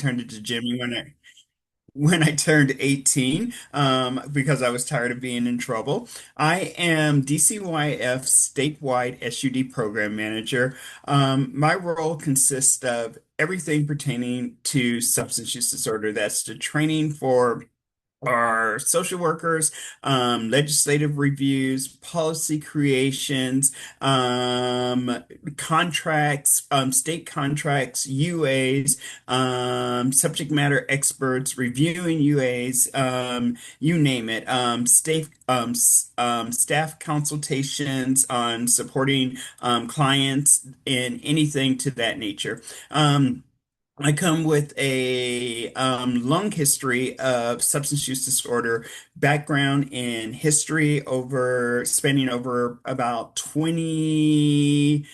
turned into Jimmy when I turned 18, because I was tired of being in trouble. I am DCYF statewide SUD program manager. My role consists of everything pertaining to substance use disorder. That's the training for our social workers, legislative reviews, policy creations, contracts, state contracts, UAs, subject matter experts, reviewing UAs, you name it, staff consultations on supporting clients and anything to that nature. I come with a long history of substance use disorder background in history over spanning over about 23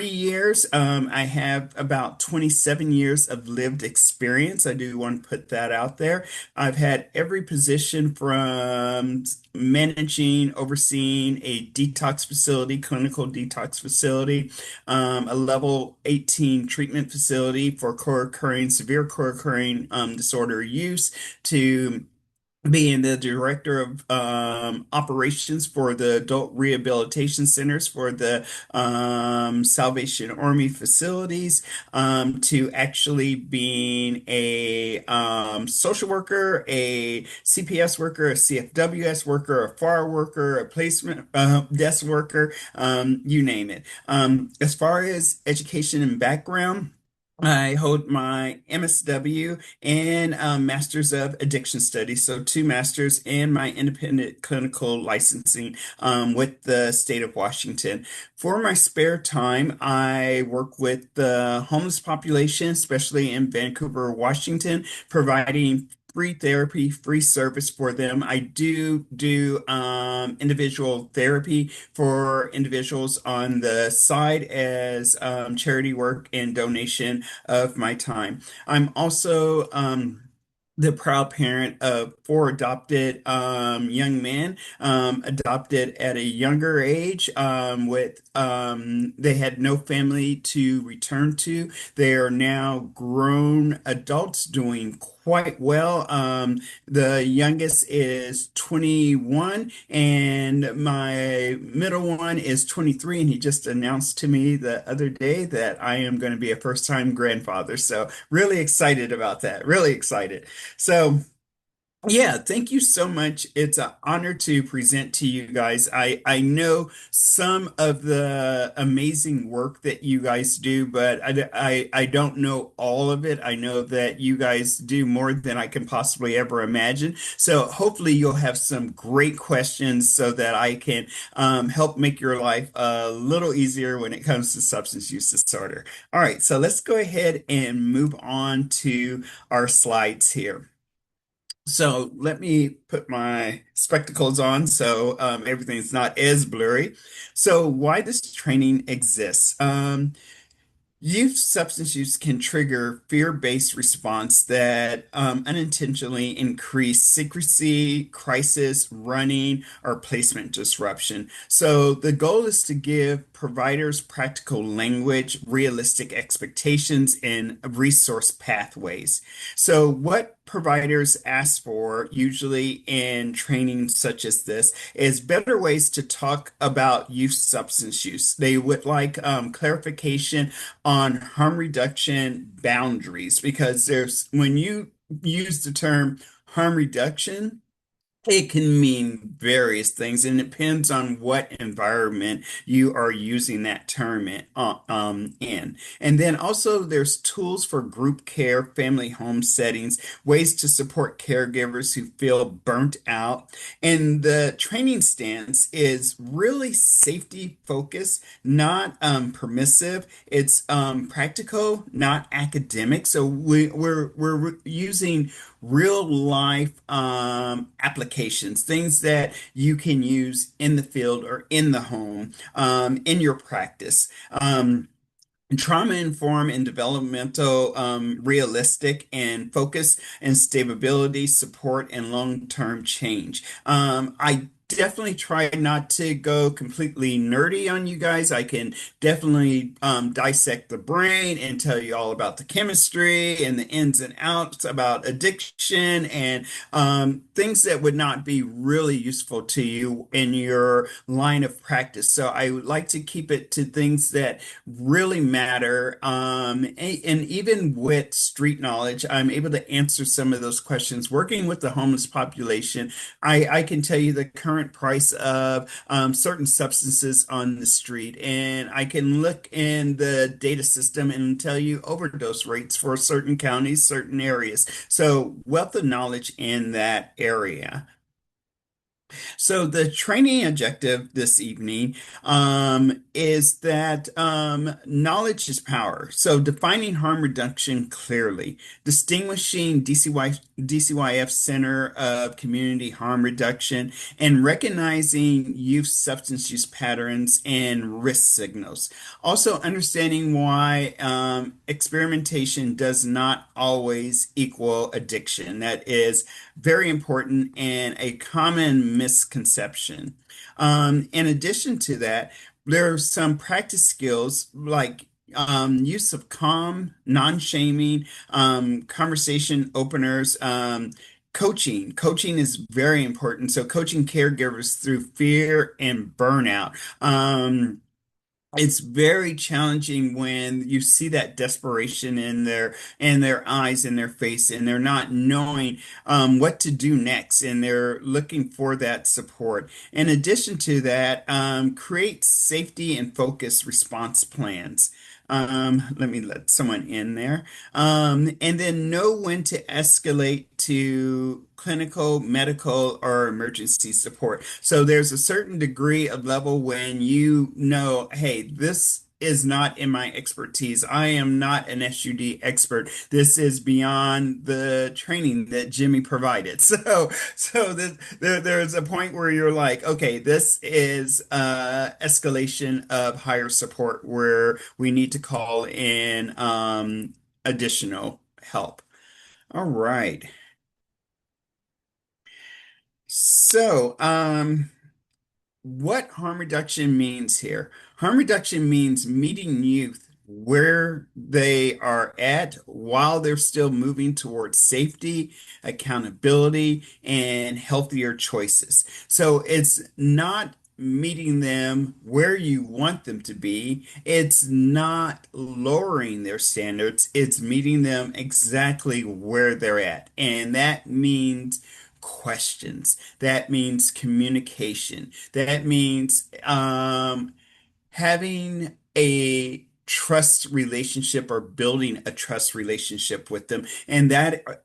years. I have about 27 years of lived experience. I do want to put that out there. I've had every position from managing, overseeing a detox facility, clinical detox facility, a level 18 treatment facility for severe co-occurring disorder use, to being the director of operations for the adult rehabilitation centers for the Salvation Army facilities, to actually being a social worker, a CPS worker, a CFWS worker, a FAR worker, a placement desk worker, you name it. As far as education and background, I hold my MSW and Masters of Addiction Studies, so two masters, and my independent clinical licensing with the state of Washington. For my spare time, I work with the homeless population, especially in Vancouver, Washington, providing free therapy, free service for them. I do individual therapy for individuals on the side as charity work and donation of my time. I'm also the proud parent of four adopted young men, adopted at a younger age, with they had no family to return to. They are now grown adults doing quite well. The youngest is 21 and my middle one is 23, and he just announced to me the other day that I am going to be a first-time grandfather. So really excited about that. Really excited. So yeah, thank you so much. It's an honor to present to you guys. I know some of the amazing work that you guys do, but I don't know all of it. I know that you guys do more than I can possibly ever imagine. So hopefully you'll have some great questions so that I can help make your life a little easier when it comes to substance use disorder. All right, so let's go ahead and move on to our slides here. So let me put my spectacles on so everything's not as blurry. So why this training exists? Youth substance use can trigger fear-based response that unintentionally increase secrecy, crisis, running, or placement disruption. So the goal is to give providers practical language, realistic expectations, and resource pathways. So what providers ask for, usually in training such as this, is better ways to talk about youth substance use. They would like clarification on harm reduction boundaries, because when you use the term harm reduction, it can mean various things, and it depends on what environment you are using that term in. And then also there's tools for group care, family home settings, ways to support caregivers who feel burnt out. And the training stance is really safety focused, not permissive. It's practical, not academic. So we're using real life applications, things that you can use in the field or in the home, in your practice. Trauma informed and developmental, realistic and focus and stability, support and long-term change. I definitely try not to go completely nerdy on you guys. I can definitely dissect the brain and tell you all about the chemistry and the ins and outs about addiction and things that would not be really useful to you in your line of practice. So I would like to keep it to things that really matter. And even with street knowledge, I'm able to answer some of those questions. Working with the homeless population, I can tell you the current price of certain substances on the street, and I can look in the data system and tell you overdose rates for certain counties, certain areas. So, wealth of knowledge in that area. So the training objective this evening is that knowledge is power. So defining harm reduction clearly, distinguishing DCYF Center of Community Harm Reduction, and recognizing youth substance use patterns and risk signals. Also understanding why experimentation does not always equal addiction. That is very important and a common misconception. In addition to that, there are some practice skills like use of calm, non-shaming, conversation openers, coaching. Coaching is very important. So coaching caregivers through fear and burnout. It's very challenging when you see that desperation in their eyes, in their face, and they're not knowing what to do next, and they're looking for that support. In addition to that, create safety and focus response plans. Let me let someone in there. And then know when to escalate to clinical, medical, or emergency support. So there's a certain degree of level when you know, hey, this is not in my expertise. I am not an SUD expert. This is beyond the training that Jimmy provided. There's a point where you're like, okay, this is escalation of higher support where we need to call in additional help. All right. So, what harm reduction means here? Harm reduction means meeting youth where they are at while they're still moving towards safety, accountability, and healthier choices. So it's not meeting them where you want them to be. It's not lowering their standards. It's meeting them exactly where they're at. And that means questions. That means communication. That means having a trust relationship or building a trust relationship with them, and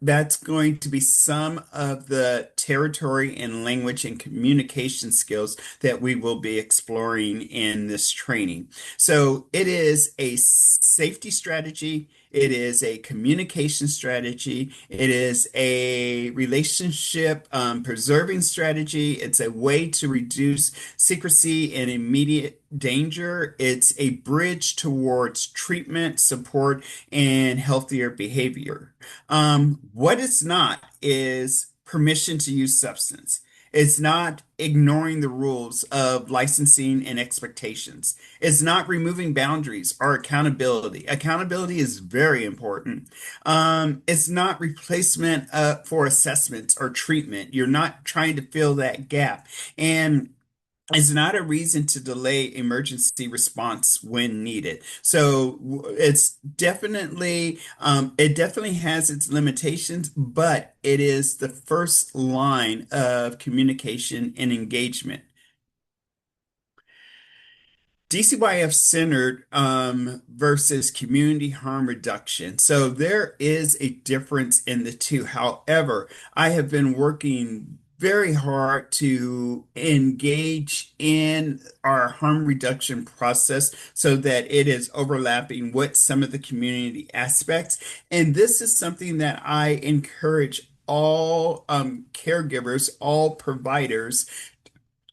that's going to be some of the territory and language and communication skills that we will be exploring in this training. So it is a safety strategy, it is a communication strategy, it is a relationship preserving strategy, it's a way to reduce secrecy and immediate danger. It's a bridge towards treatment, support, and healthier behavior. What it's not is permission to use substance. It's not ignoring the rules of licensing and expectations. It's not removing boundaries or accountability. Accountability is very important. It's not replacement for assessments or treatment. You're not trying to fill that gap. And it's not a reason to delay emergency response when needed. So it's definitely, it definitely has its limitations, but it is the first line of communication and engagement. DCYF centered versus community harm reduction. So there is a difference in the two. However, I have been working very hard to engage in our harm reduction process so that it is overlapping with some of the community aspects. And this is something that I encourage all caregivers, all providers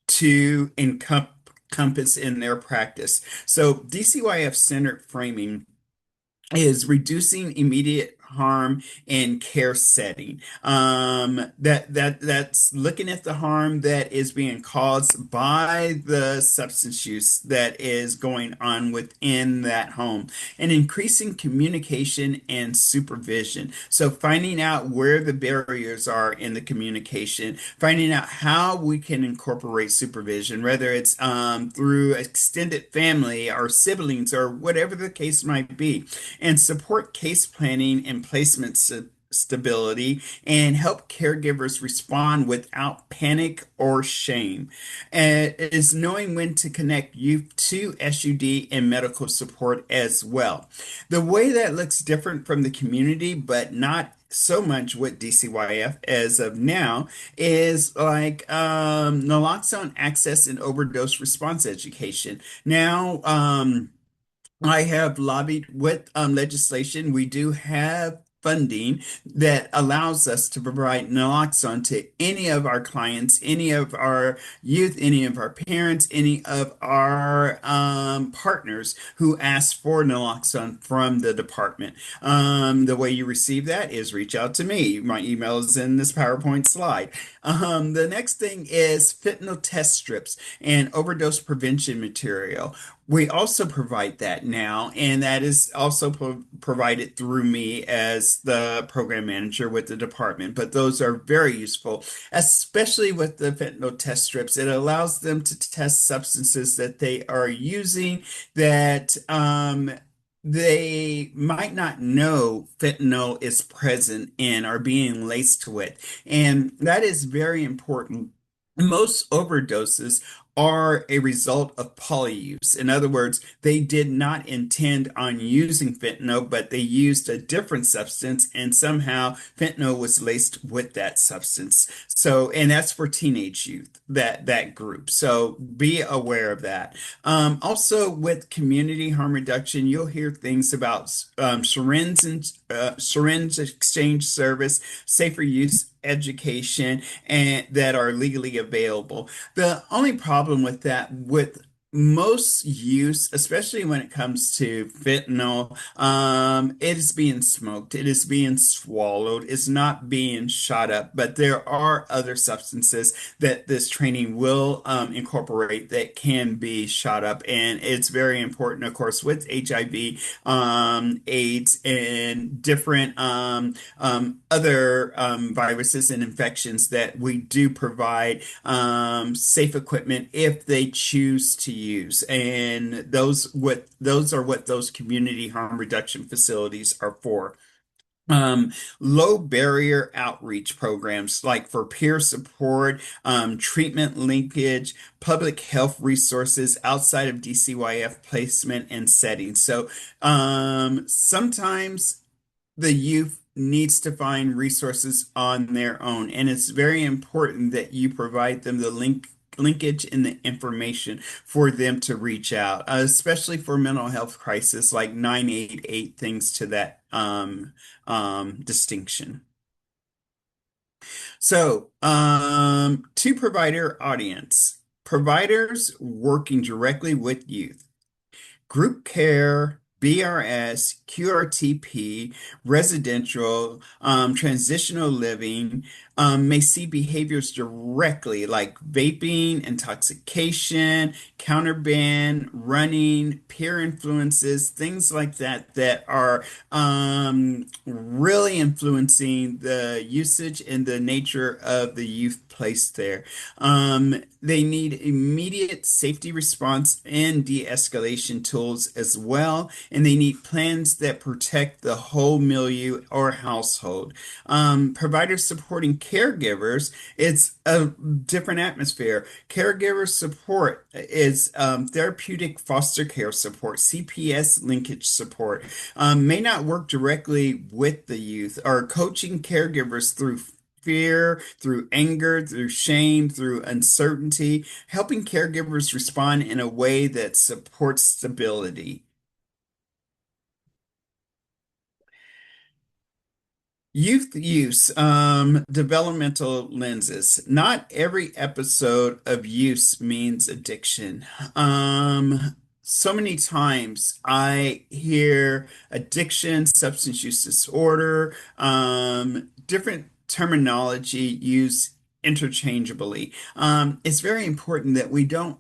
to encompass in their practice. So DCYF centered framing is reducing immediate harm in care setting. That's looking at the harm that is being caused by the substance use that is going on within that home, and increasing communication and supervision. So finding out where the barriers are in the communication, finding out how we can incorporate supervision, whether it's through extended family or siblings or whatever the case might be, and support case planning and placement stability, and help caregivers respond without panic or shame. And it is knowing when to connect youth to SUD and medical support as well. The way that looks different from the community, but not so much with DCYF as of now, is like naloxone access and overdose response education. Now, I have lobbied with legislation. We do have funding that allows us to provide naloxone to any of our clients, any of our youth, any of our parents, any of our partners who ask for naloxone from the department. The way you receive that is reach out to me. My email is in this PowerPoint slide. The next thing is fentanyl test strips and overdose prevention material. We also provide that now, and that is also provided through me as the program manager with the department. But those are very useful, especially with the fentanyl test strips. It allows them to test substances that they are using that they might not know fentanyl is present in or being laced with. And that is very important. Most overdoses are a result of polyuse. In other words, they did not intend on using fentanyl, but they used a different substance, and somehow fentanyl was laced with that substance. So, and that's for teenage youth, that group. So be aware of that. Also, with community harm reduction, you'll hear things about syringe exchange service, safer use education, and that are legally available. The only problem with that, with most use, especially when it comes to fentanyl, it is being smoked, it is being swallowed, it's not being shot up. But there are other substances that this training will incorporate that can be shot up, and it's very important, of course, with HIV, AIDS, and different other viruses and infections, that we do provide safe equipment if they choose to use. And those are what those community harm reduction facilities are for. Low barrier outreach programs like for peer support, treatment linkage, public health resources outside of DCYF placement and settings. So sometimes the youth needs to find resources on their own, and it's very important that you provide them the linkage and the information for them to reach out, especially for mental health crisis like 988, things to that distinction. So, to provider audience, providers working directly with youth, group care, BRS, QRTP, residential, transitional living, may see behaviors directly like vaping, intoxication, counterband, running, peer influences, things like that, that are really influencing the usage and the nature of the youth placed there. They need immediate safety response and de-escalation tools as well, and they need plans that protect the whole milieu or household. Providers supporting caregivers, it's a different atmosphere. Caregiver support is therapeutic foster care support, CPS linkage support, may not work directly with the youth, or coaching caregivers through fear, through anger, through shame, through uncertainty, helping caregivers respond in a way that supports stability. Youth use, developmental lenses. Not every episode of use means addiction. so many times I hear addiction, substance use disorder, different terminology used interchangeably. It's very important that we don't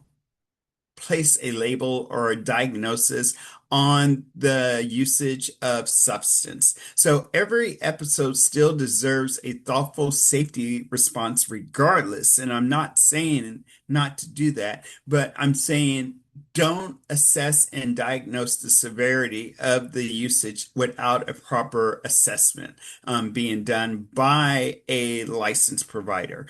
place a label or a diagnosis on the usage of substance. So every episode still deserves a thoughtful safety response regardless. And I'm not saying not to do that, but I'm saying don't assess and diagnose the severity of the usage without a proper assessment being done by a licensed provider.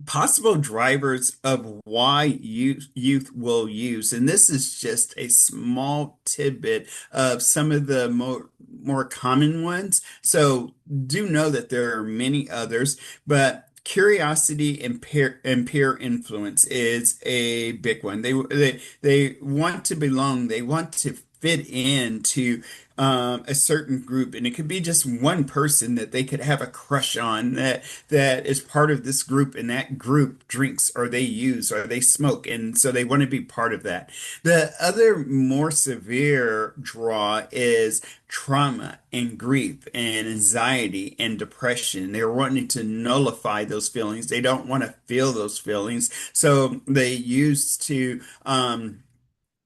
Possible drivers of why youth will use, and this is just a small tidbit of some of the more common ones. So do know that there are many others, but curiosity and peer influence is a big one. They want to belong. They want to fit into a certain group, and it could be just one person that they could have a crush on that is part of this group, and that group drinks or they use or they smoke, and so they want to be part of that. The other more severe draw is trauma and grief and anxiety and depression. They're wanting to nullify those feelings. They don't want to feel those feelings, so they used to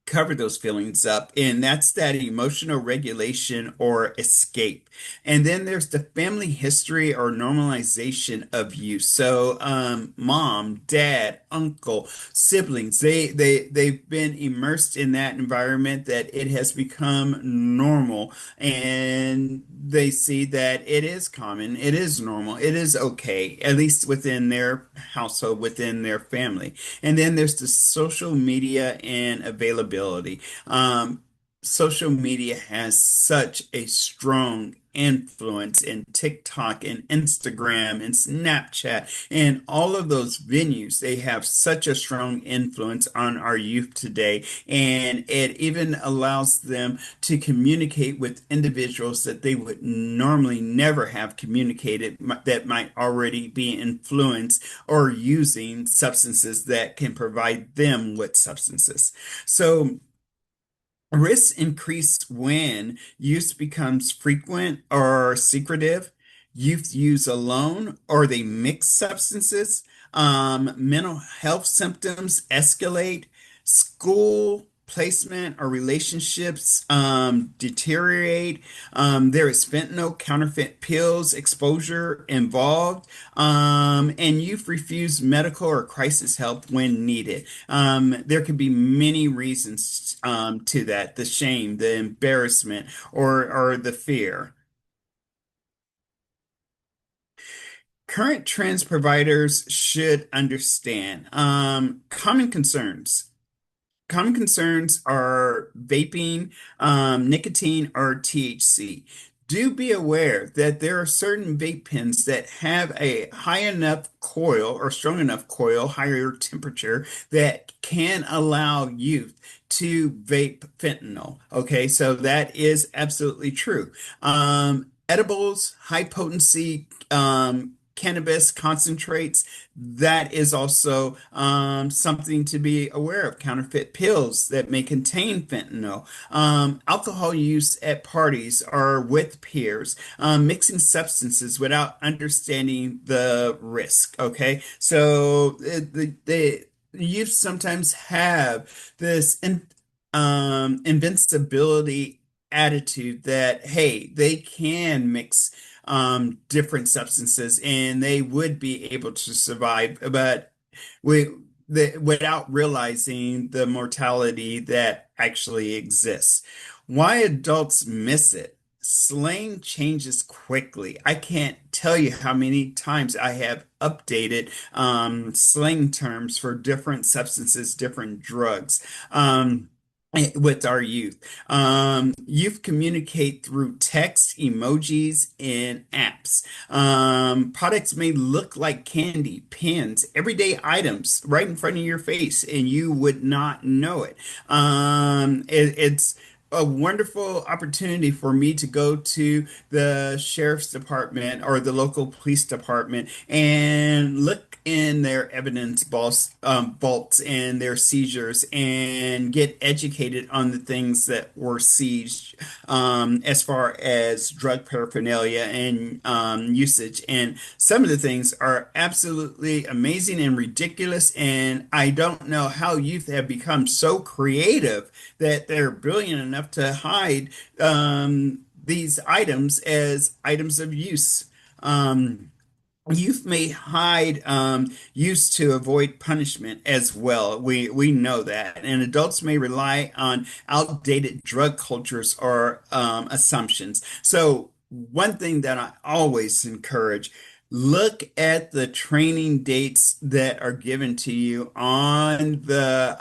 cover those feelings up. And that's that emotional regulation or escape. And then there's the family history or normalization of use. So mom, dad, uncle, siblings, they've been immersed in that environment that it has become normal. And they see that it is common, it is normal, it is okay, at least within their household, within their family. And then there's the social media and availability. Social media has such a strong influence in TikTok and Instagram and Snapchat and all of those venues. They have such a strong influence on our youth today. And it even allows them to communicate with individuals that they would normally never have communicated that might already be influenced or using substances that can provide them with substances. So risks increase when use becomes frequent or secretive. Youth use alone or they mix substances. Mental health symptoms escalate. School placement or relationships deteriorate. There is fentanyl, counterfeit pills exposure involved. And youth refuse medical or crisis help when needed. There could be many reasons to that, the shame, the embarrassment, or the fear. Current trends providers should understand common concerns are vaping, nicotine, or THC. Do be aware that there are certain vape pens that have a high enough coil or strong enough coil, higher temperature, that can allow youth to vape fentanyl. Okay, so that is absolutely true. Edibles, high potency, cannabis concentrates, that is also something to be aware of. Counterfeit pills that may contain fentanyl, alcohol use at parties or with peers, mixing substances without understanding the risk. Okay, so the youth sometimes have this invincibility attitude that, hey, they can mix different substances and they would be able to survive, but we, without realizing the mortality that actually exists. Why adults miss it? Slang changes quickly. I can't tell you how many times I have updated slang terms for different substances, different drugs. With our youth. Youth communicate through text, emojis, and apps. Products may look like candy, pens, everyday items right in front of your face, and you would not know it. It's a wonderful opportunity for me to go to the sheriff's department or the local police department and look in their vaults and their seizures and get educated on the things that were seized as far as drug paraphernalia and usage. And some of the things are absolutely amazing and ridiculous. And I don't know how youth have become so creative that they're brilliant enough to hide these items as items of use. Um, Youth may hide use to avoid punishment as well. We know that, and adults may rely on outdated drug cultures or assumptions. So one thing that I always encourage, look at the training dates that are given to you on the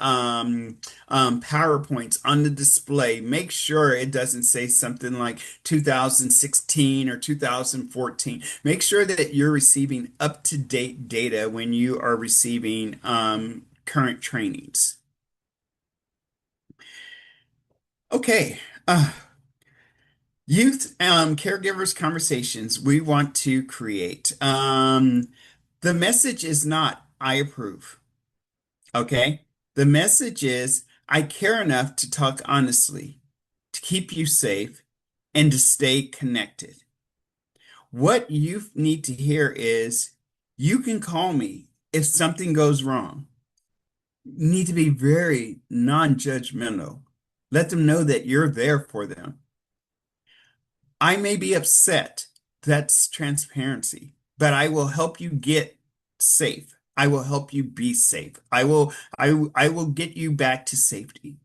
PowerPoints on the display. Make sure it doesn't say something like 2016 or 2014. Make sure that you're receiving up-to-date data when you are receiving current trainings. Okay. Youth caregivers conversations we want to create. The message is not, I approve. Okay. The message is, I care enough to talk honestly, to keep you safe, and to stay connected. What you need to hear is, you can call me if something goes wrong. You need to be very non-judgmental. Let them know that you're there for them. I may be upset. That's transparency, but I will help you get safe. I will help you be safe. I will get you back to safety.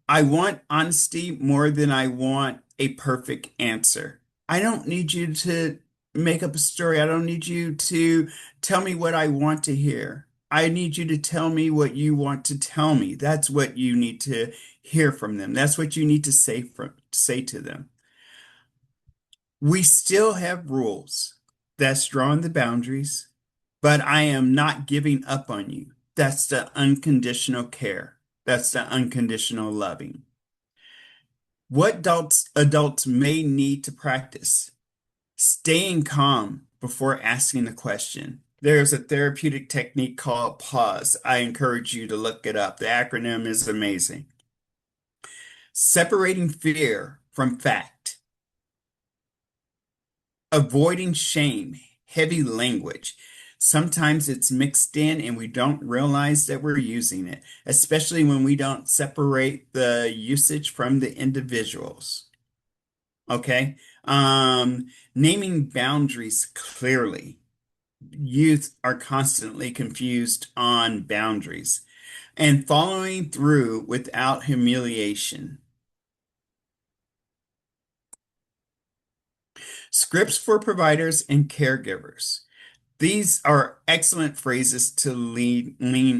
I want honesty more than I want a perfect answer. I don't need you to make up a story. I don't need you to tell me what I want to hear. I need you to tell me what you want to tell me. That's what you need to hear from them. That's what you need to say to them. We still have rules. That's drawing the boundaries, but I am not giving up on you. That's the unconditional care. That's the unconditional loving. What adults may need to practice: staying calm before asking a question. There's a therapeutic technique called pause. I encourage you to look it up. The acronym is amazing. Separating fear from fact. Avoiding shame, heavy language. Sometimes it's mixed in and we don't realize that we're using it, especially when we don't separate the usage from the individuals. Okay. Naming boundaries clearly. Youth are constantly confused on boundaries and following through without humiliation. Scripts for providers and caregivers. These are excellent phrases to lean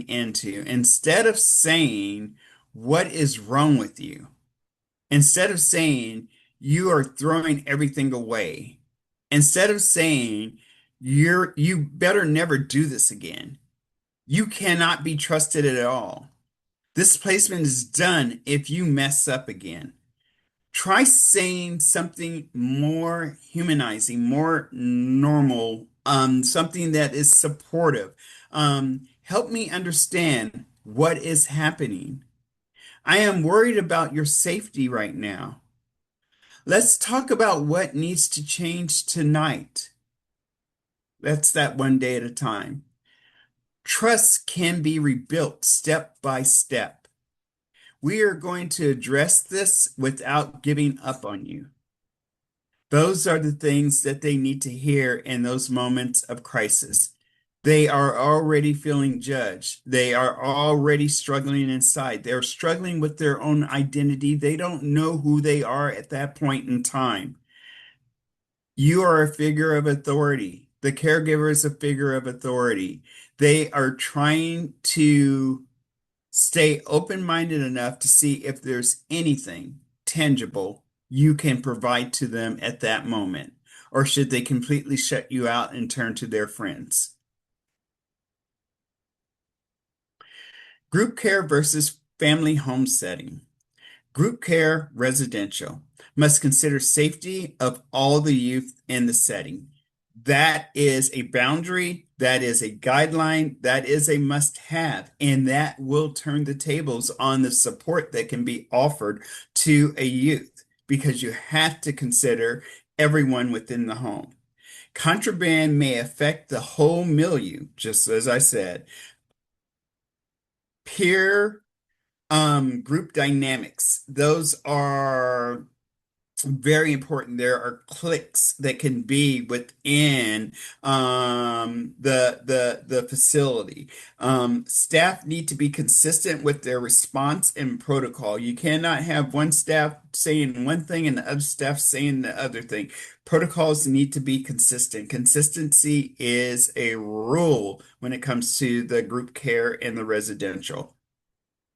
into. Instead of saying, "What is wrong with you?" Instead of saying, "You are throwing everything away." Instead of saying, you better never do this again. You cannot be trusted at all. This placement is done if you mess up again. Try saying something more humanizing, more normal, something that is supportive. Help me understand what is happening. I am worried about your safety right now. Let's talk about what needs to change tonight. That's that one day at a time. Trust can be rebuilt step by step. We are going to address this without giving up on you. Those are the things that they need to hear in those moments of crisis. They are already feeling judged. They are already struggling inside. They're struggling with their own identity. They don't know who they are at that point in time. You are a figure of authority. The caregiver is a figure of authority. They are trying to stay open-minded enough to see if there's anything tangible you can provide to them at that moment, or should they completely shut you out and turn to their friends. Group care versus family home setting. Group care residential must consider safety of all the youth in the setting. That is a boundary, that is a guideline, that is a must have, and that will turn the tables on the support that can be offered to a youth because you have to consider everyone within the home. Contraband may affect the whole milieu, just as I said. Peer group dynamics, those are very important. There are cliques that can be within the facility. Staff need to be consistent with their response and protocol. You cannot have one staff saying one thing and the other staff saying the other thing. Protocols need to be consistent. Consistency is a rule when it comes to the group care and the residential.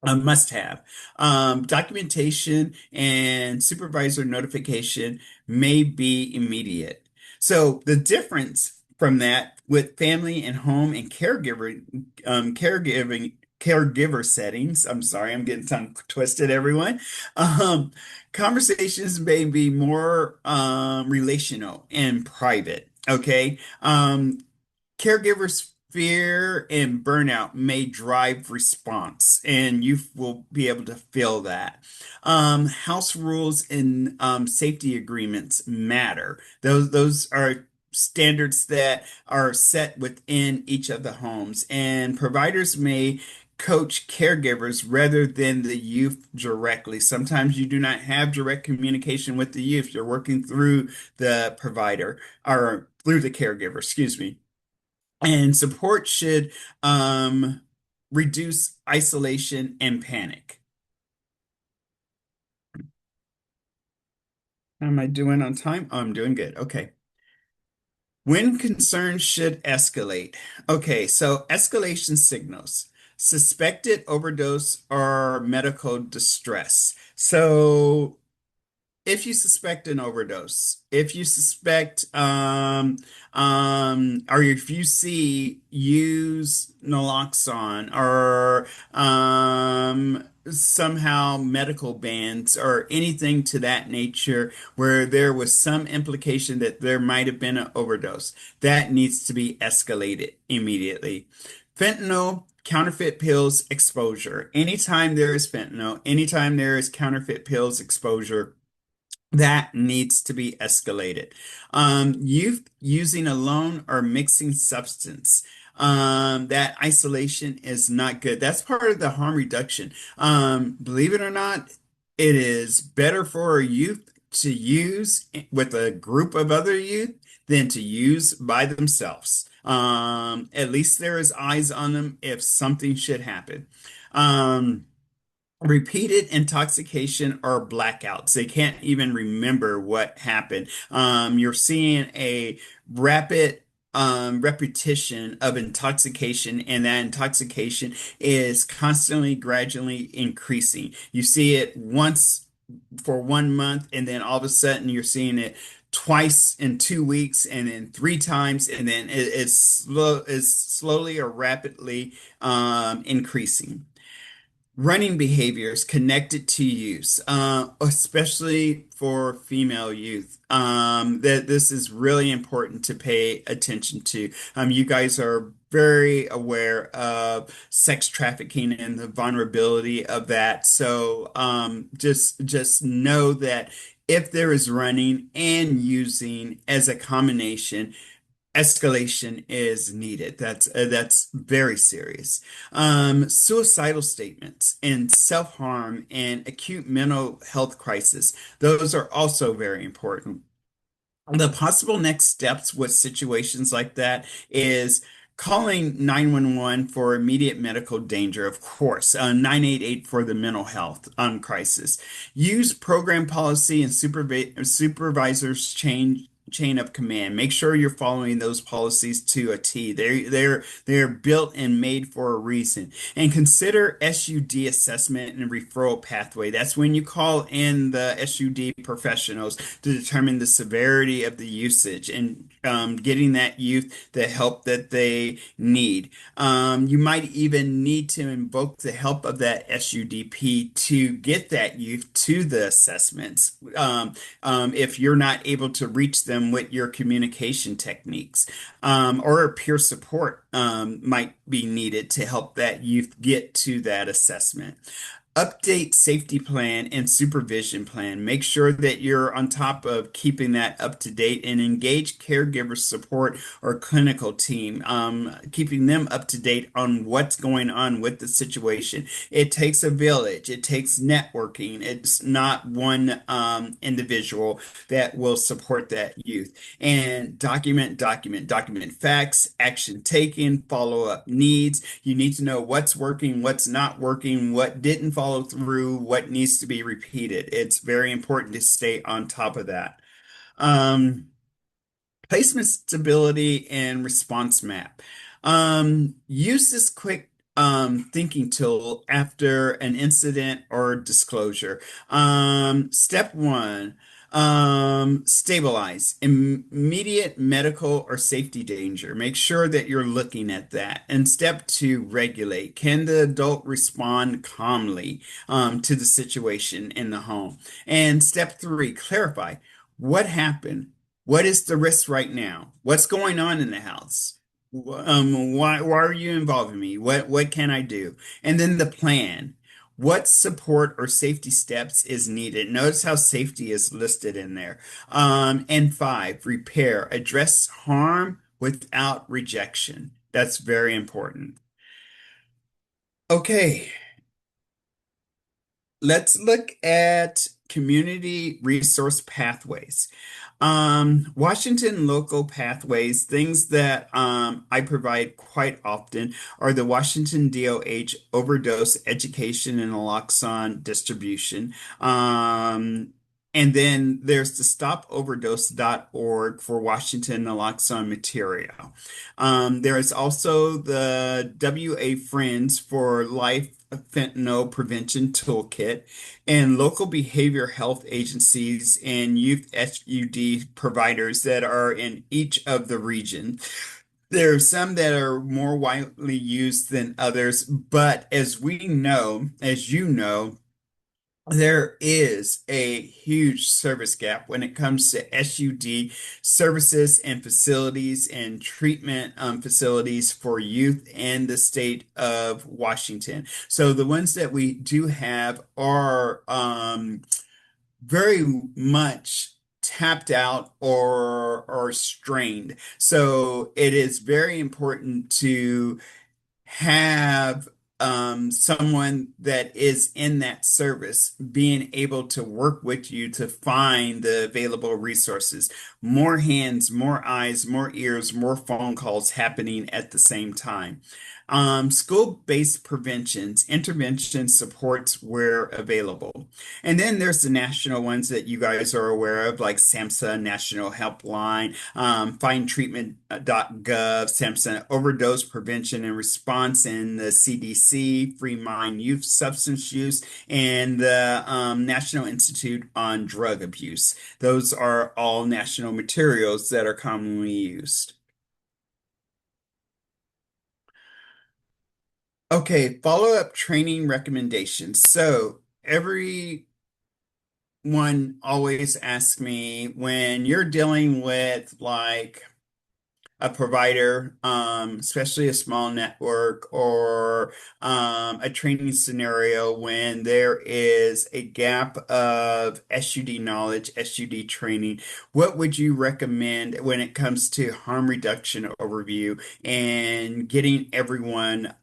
A must have. Documentation and supervisor notification may be immediate. So the difference from that with family and home and caregiver settings. I'm sorry, I'm getting tongue twisted, everyone. Um, Conversations may be more relational and private. Okay. Caregivers' fear and burnout may drive response, and you will be able to feel that. House rules and safety agreements matter. Those are standards that are set within each of the homes, and providers may coach caregivers rather than the youth directly. Sometimes you do not have direct communication with the youth. You're working through the provider or through the caregiver, excuse me. And support should reduce isolation and panic. How am I doing on time? Oh, I'm doing good. Okay. When concerns should escalate. Okay, so escalation signals, suspected overdose or medical distress. So if you suspect an overdose, if you suspect, or if you see use naloxone or somehow medical bans or anything to that nature where there was some implication that there might have been an overdose, that needs to be escalated immediately. Fentanyl, counterfeit pills exposure. Anytime there is fentanyl, anytime there is counterfeit pills exposure, that needs to be escalated. Youth using alone or mixing substance. That isolation is not good. That's part of the harm reduction. Believe it or not, it is better for a youth to use with a group of other youth than to use by themselves. At least there is eyes on them if something should happen. Um, Repeated intoxication or blackouts. They can't even remember what happened. You're seeing a rapid repetition of intoxication, and that intoxication is constantly, gradually increasing. You see it once for 1 month, and then all of a sudden you're seeing it twice in 2 weeks, and then three times, and then it's slowly or rapidly increasing. Running behaviors connected to use, especially for female youth. That this is really important to pay attention to. You guys are very aware of sex trafficking and the vulnerability of that. So just know that if there is running and using as a combination, escalation is needed. That's very serious. Suicidal statements and self-harm and acute mental health crisis, those are also very important. The possible next steps with situations like that is calling 911 for immediate medical danger, of course, 988 for the mental health crisis. Use program policy and supervisors change. chain of command. Make sure you're following those policies to a T. They're built and made for a reason. And consider SUD assessment and referral pathway. That's when you call in the SUD professionals to determine the severity of the usage and getting that youth the help that they need. You might even need to invoke the help of that SUDP to get that youth to the assessments if you're not able to reach them with your communication techniques. Or peer support might be needed to help that youth get to that assessment. Update safety plan and supervision plan. Make sure that you're on top of keeping that up to date and engage caregiver support or clinical team, keeping them up to date on what's going on with the situation. It takes a village, it takes networking. It's not one individual that will support that youth. And document facts, action taken, follow up needs. You need to know what's working, what's not working, what didn't follow through, what needs to be repeated. It's very important to stay on top of that. Um, Placement stability and response map. Use this quick thinking tool after an incident or disclosure. Step one, stabilize immediate medical or safety danger. Make sure that you're looking at that. And step two, regulate. Can the adult respond calmly to the situation in the home? And step three, clarify. What happened? What is the risk right now? What's going on in the house? Why are you involving me? What can I do? And then the plan. What support or safety steps is needed? Notice how safety is listed in there. And five, repair. Address harm without rejection. That's very important. Okay, let's look at community resource pathways. Washington local pathways, things that I provide quite often are the Washington DOH overdose education and naloxone distribution. And then there's the stopoverdose.org for Washington naloxone material. There is also the WA Friends for Life Fentanyl Prevention Toolkit and local behavior health agencies and youth SUD providers that are in each of the regions. There are some that are more widely used than others, but as we know, as you know, there is a huge service gap when it comes to SUD services and facilities and treatment facilities for youth in the state of Washington. So the ones that we do have are very much tapped out or strained. So it is very important to have someone that is in that service being able to work with you to find the available resources. More hands, more eyes, more ears, more phone calls happening at the same time. School-based preventions, intervention supports where available. And then there's the national ones that you guys are aware of, like SAMHSA National Helpline, findtreatment.gov, SAMHSA Overdose Prevention and Response, and the CDC, Free Mind Youth Substance Use, and the National Institute on Drug Abuse. Those are all national materials that are commonly used. Okay, follow-up training recommendations. So everyone always asks me when you're dealing with like a provider, especially a small network or a training scenario when there is a gap of SUD knowledge, SUD training, what would you recommend when it comes to harm reduction overview and getting everyone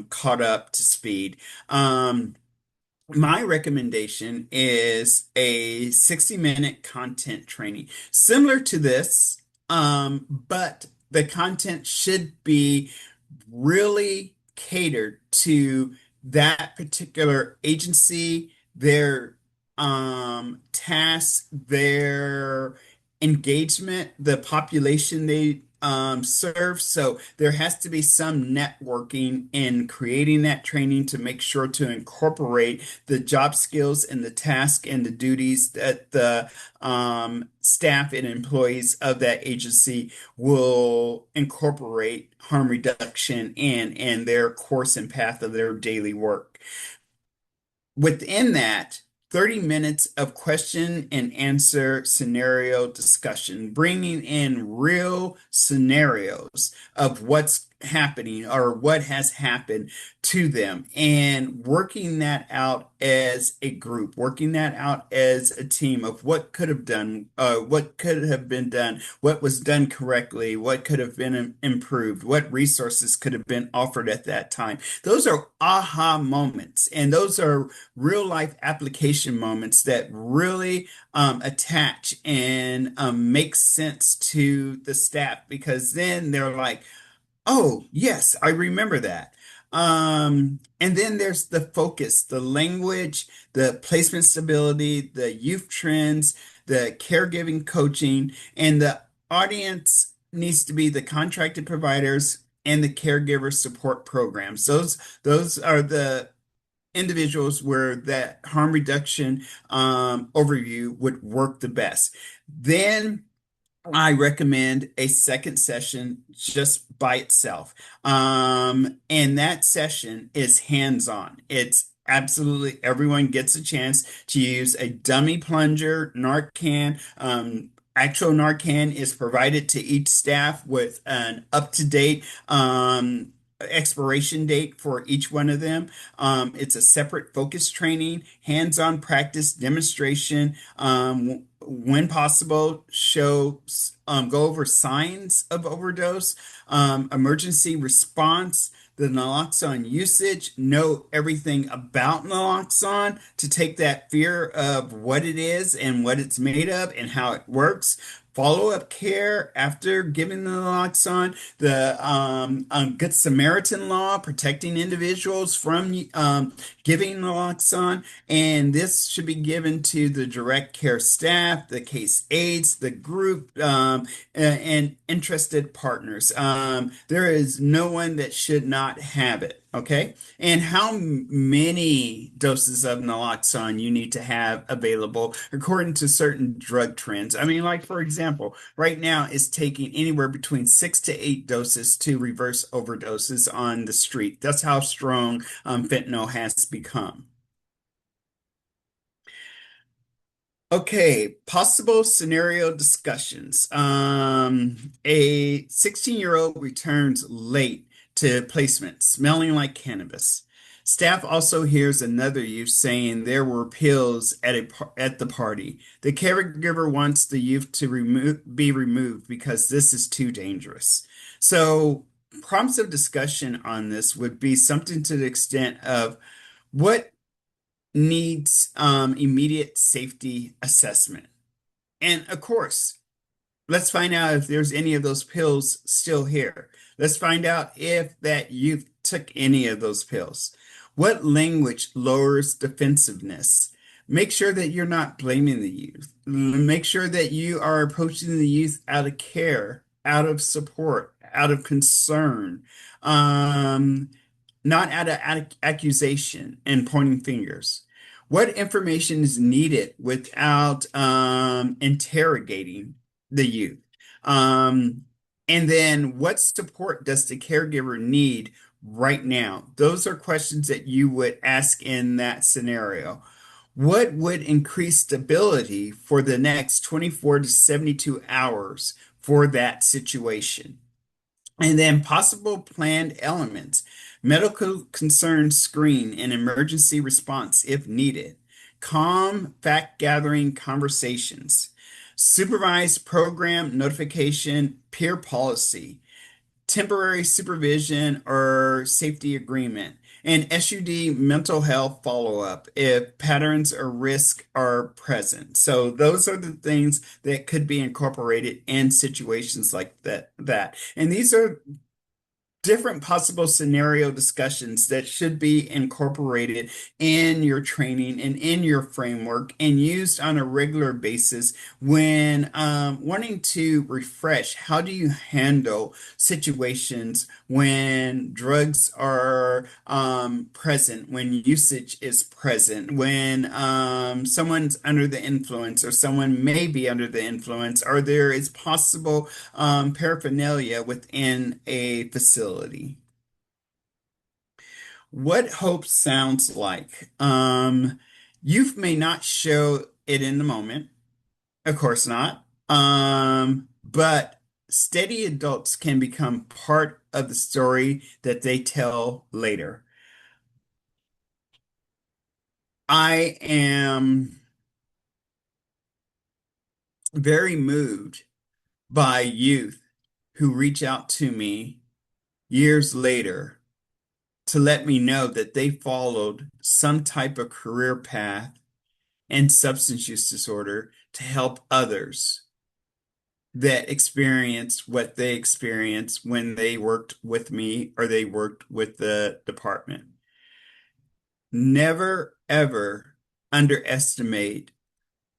caught up to speed? My recommendation is a 60-minute content training, similar to this, but the content should be really catered to that particular agency, their tasks, their engagement, the population they serve. So there has to be some networking in creating that training to make sure to incorporate the job skills and the task and the duties that the staff and employees of that agency will incorporate harm reduction in their course and path of their daily work. Within that, 30 minutes of question and answer scenario discussion, bringing in real scenarios of what's happening or what has happened to them and working that out as a group, working that out as a team of what could have done, what could have been done, what was done correctly, what could have been improved, what resources could have been offered at that time. Those are aha moments, and those are real life application moments that really attach and make sense to the staff because then they're like, oh, yes, I remember that. And then there's the focus, the language, the placement stability, the youth trends, the caregiving coaching, and the audience needs to be the contracted providers and the caregiver support programs. Those are the individuals where that harm reduction overview would work the best. Then I recommend a second session just by itself. And that session is hands-on. It's absolutely everyone gets a chance to use a dummy plunger, Narcan. Actual Narcan is provided to each staff with an up-to-date expiration date for each one of them. It's a separate focus training, hands-on practice, demonstration. When possible, go over signs of overdose, emergency response, the naloxone usage, know everything about naloxone to take that fear of what it is and what it's made of and how it works. Follow-up care after giving the naloxone, the Good Samaritan law, protecting individuals from giving naloxone, and this should be given to the direct care staff, the case aides, the group, and interested partners. There is no one that should not have it. Okay. And how many doses of naloxone you need to have available according to certain drug trends. I mean, like for example, right now it's taking anywhere between 6 to 8 doses to reverse overdoses on the street. That's how strong fentanyl has become. Okay, possible scenario discussions. A 16-year-old returns late to placement, smelling like cannabis. Staff also hears another youth saying there were pills at the party. The caregiver wants the youth to be removed because this is too dangerous. So, prompts of discussion on this would be something to the extent of what needs immediate safety assessment. And of course, let's find out if there's any of those pills still here. Let's find out if that youth took any of those pills. What language lowers defensiveness? Make sure that you're not blaming the youth. Make sure that you are approaching the youth out of care, out of support, out of concern. Not out of accusation and pointing fingers. What information is needed without interrogating the youth? Um, and then what support does the caregiver need right now? Those are questions that you would ask in that scenario. What would increase stability for the next 24 to 72 hours for that situation? And then possible planned elements, medical concern screen and emergency response if needed, calm fact gathering conversations, supervised program notification, peer policy, temporary supervision or safety agreement, and SUD mental health follow-up if patterns or risk are present. So those are the things that could be incorporated in situations like that. And these are different possible scenario discussions that should be incorporated in your training and in your framework and used on a regular basis when wanting to refresh. How do you handle situations when drugs are present, when usage is present, when someone's under the influence or someone may be under the influence, or there is possible paraphernalia within a facility? What hope sounds like. Youth may not show it in the moment, of course not. But steady adults can become part of the story that they tell later. I am very moved by youth who reach out to me years later to let me know that they followed some type of career path and substance use disorder to help others that experienced what they experienced when they worked with me or they worked with the department. Never, ever underestimate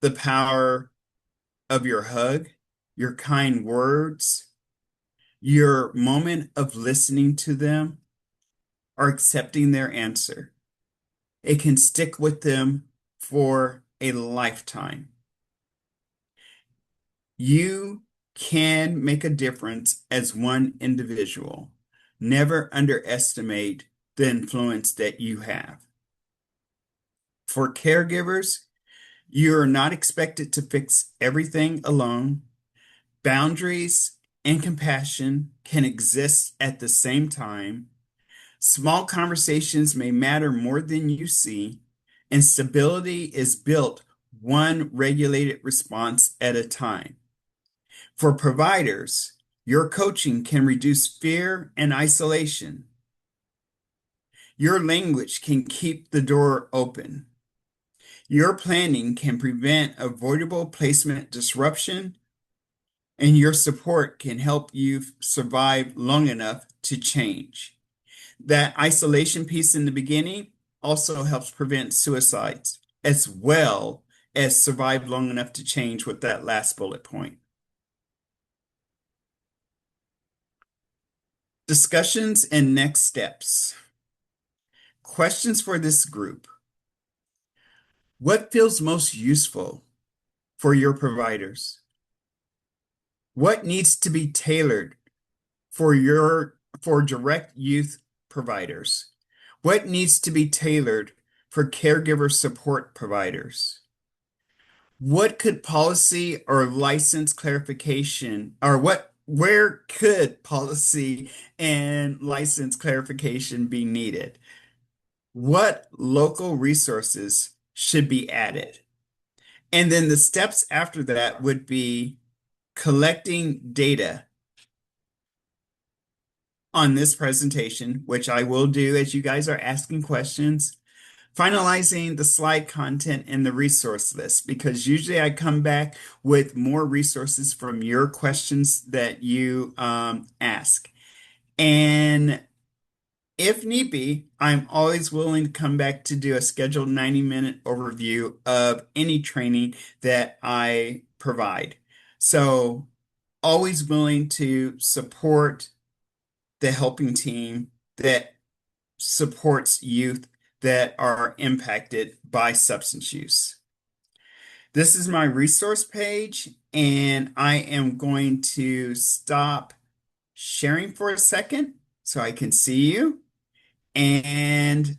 the power of your hug, your kind words, your moment of listening to them or accepting their answer. It can stick with them for a lifetime. You can make a difference as one individual. Never underestimate the influence that you have. For caregivers, you're not expected to fix everything alone. Boundaries and compassion can exist at the same time. Small conversations may matter more than you see, and stability is built one regulated response at a time. For providers, your coaching can reduce fear and isolation. Your language can keep the door open. Your planning can prevent avoidable placement disruption, and your support can help you survive long enough to change. That isolation piece in the beginning also helps prevent suicides, as well as survive long enough to change with that last bullet point. Discussions and next steps. Questions for this group. What feels most useful for your providers? What needs to be tailored for direct youth providers? What needs to be tailored for caregiver support providers? What could policy or license clarification, or where could policy and license clarification be needed? What local resources should be added? And then the steps after that would be collecting data on this presentation, which I will do as you guys are asking questions, finalizing the slide content and the resource list, because usually I come back with more resources from your questions that you ask. And if need be, I'm always willing to come back to do a scheduled 90-minute overview of any training that I provide. So always willing to support the helping team that supports youth that are impacted by substance use. This is my resource page, and I am going to stop sharing for a second so I can see you. And